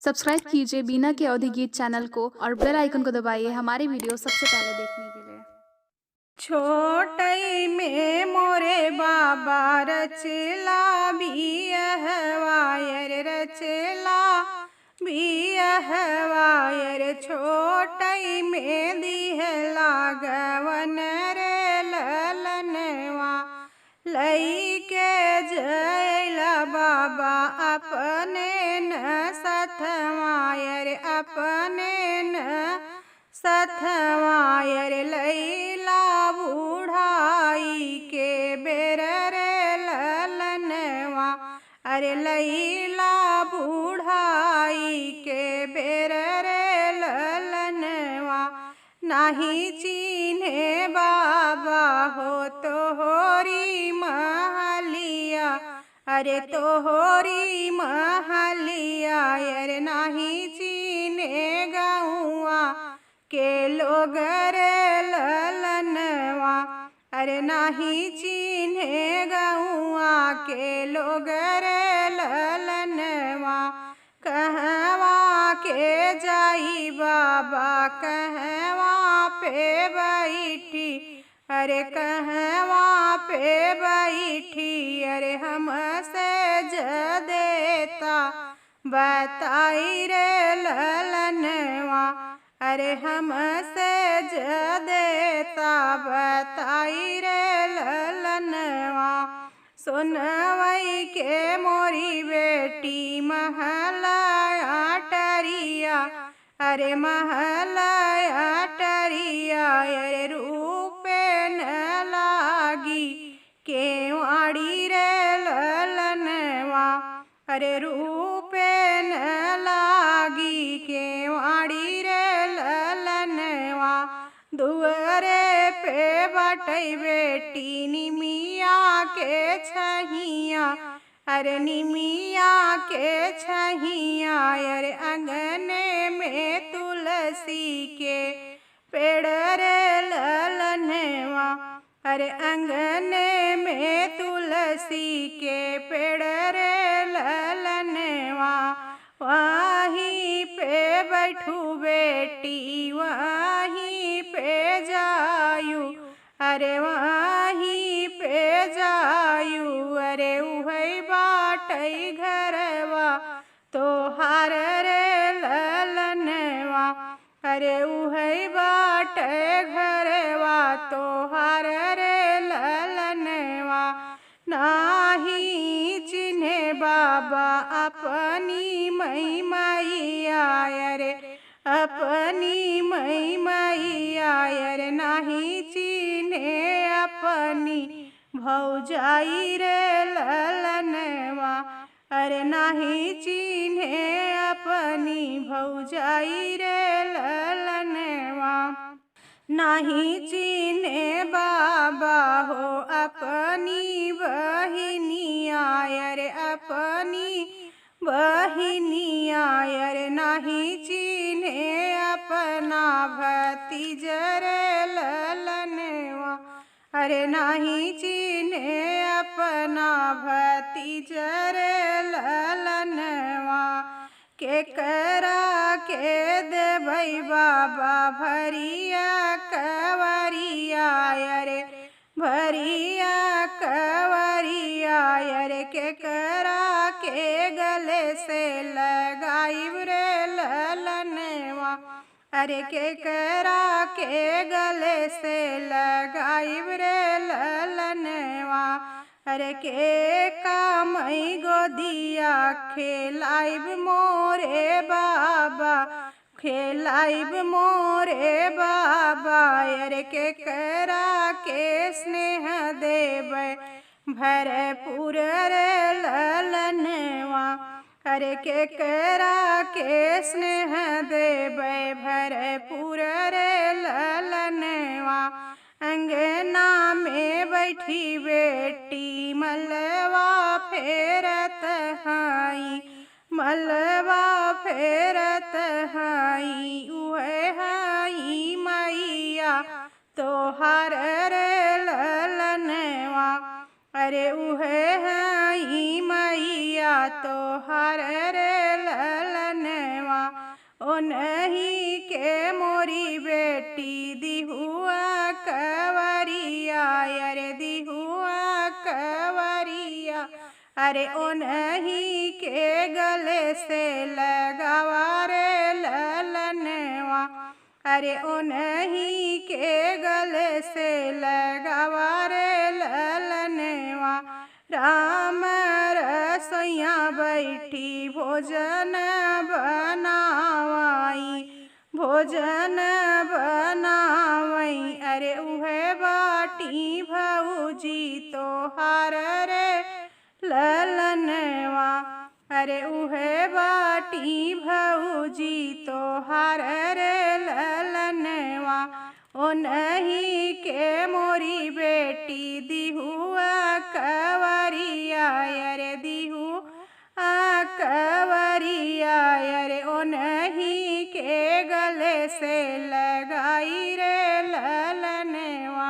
Subscribe कीजिए बीना के अवधि गीत चैनल को और बेल आइकन को दबाइए हमारी वीडियो सबसे पहले देखने के लिए। छोटई में मोरे बाबा रचला बियहवायर रचला बियहवायर छोटई में दिहला गवन रे ललनवा लई के जयला बाबा अपने न सथवायर अपने न सथवायर लैला बूढ़ाई के बेर रे ललनवा अरे लैला बूढ़ाई के बेर रे ललनवा नाही चीन्हे बाबा हो तोहरी महलिया अरे तोहरी महलिया अरे नाही चीन्हे गौआ के लोग रे ललनवा अरे नाही चीन्हे गौआ के लोग रे ललनवा कहवा के जाई बाबा कहवा पे बैठी अरे कहवा पे बैठी अरे हमसे ज देता बताई रे ललनवा अरे हमसे ज देता बताई रे ललनवा सुनवई के मोरी बेटी महलया टरिया अरे महलया टरिया अरे रूपे न लागी केवाड़ी रे ललनवा अरे रूपे न लागी केवाड़ी रे ललनवा दुअरे पे बटई बेटी निमिया के छहिया अरे निमिया के छहिया अरे अंगने में तुलसी के पेड़ रे ललनवा अरे अंगने में तुलसी के पेड़ रे ललनवा वहीं पे बैठू बेटी वहीं पे जायू अरे वहीं पे जायू अरे उहई बाटई घरवा तोहार रे ललनवा अरे उहई बाटई घरवा तोहार रे ललनवा नाही चिन्हे बाबा अपनी मई मैया अरे अपनी मई मैया अरे नाही चिन्हे अपनी भौजाई रे ललनवा अरे नाही चिन्हे अपनी भौजाई रे ललनवा नाही चिन्हे बाबा हो अपनी बहिनिया अरे अपनी बहिनिया अरे नाही चिन्हे अपना भतीज रे ललनवा अरे नाही चिन्हे अपना भतीज रे ललनवा के करा के देबै बाबा भरिया कवरिया अरे भरिया कवरिया अरे के करा के गले से लगाई रे ललनवा अरे के करा के गले से लगाई रे ललनवा अरे के कामई गोदिया खेलाइब मोरे बाबा खेलाइब मोरे बाबा अरे के करा के स्नेह देबै भरपूर रे ललनवा अरे के करा के स्नेह देबै भरपूर रे ललनवा अंगना में बैठी बेटी मलवा फेरत हाई मलवा फेरत हाई उहे हाई मैया तोहार रे ललनवा अरे उहे हाई मैया तोहार रे ललनवा ओ नहीं के मोरी बेटी दिहुआ कवरिया, अरे दिहुआ कवरिया। अरे ओ नहीं के गले से लगावा रे ललनवा, अरे ओ नहीं के गले से लगावा रे ललनवा। राम रसोइया बैठी भोजन बनावाई, भोजन बनावई। अरे उहे बाटी भौजी तोहार रे ललनवा, अरे उहे बाटी भौजी तोहार रे ललनवा। ओ नहीं के मोरी बेटी दिहुआ कवरिया, अरे दिहुआ कवरिया। अरे ओ नहीं के गले से लगाई रे ललनवा,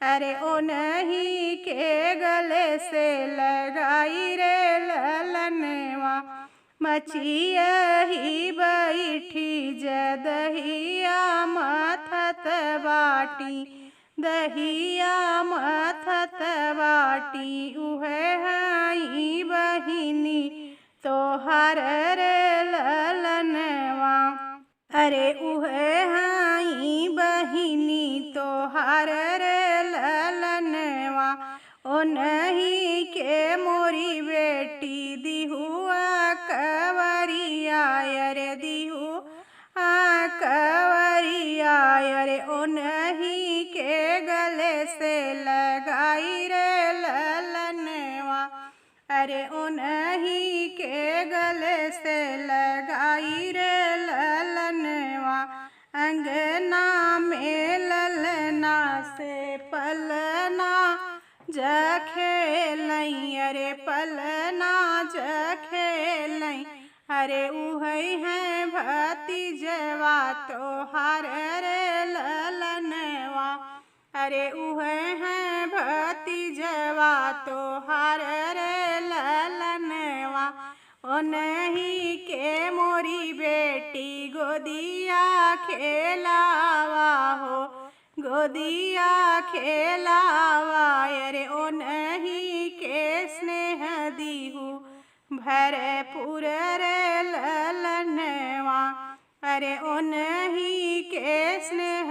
अरे ओ नहीं के गले से लगाई रे ललनवा। मचिया ही बैठी जदहिया मथत बाटी, दहिया मथत बाटी। उहे हई बहिनी तोहार रे ललनवा, अरे उहे हई बहिनी तोहार रे ललनवा। ओ नहीं के मोरी बेटी दिहुआ कवरिया, अरे दिहुआ कवरिया। अरे ओ नहीं के गले से लगाई रे ललनवा, अरे ओ नहीं के गले से लगाई रे ललनवा। अंगना में ललना से पलना जखेलई, अरे पलना जखेलई। अरे उहई है भतीजवा तोहार रे ललनवा, अरे उहे है भतीजवा तोहार रे ललनवा। ओ नहीं के मोरी बेटी गोदिया खेलावा हो, गोदिया खेलावा। अरे ओ नहीं के स्नेह दिहु भरपूर रे ललनवा, अरे ओ नहीं के स्नेह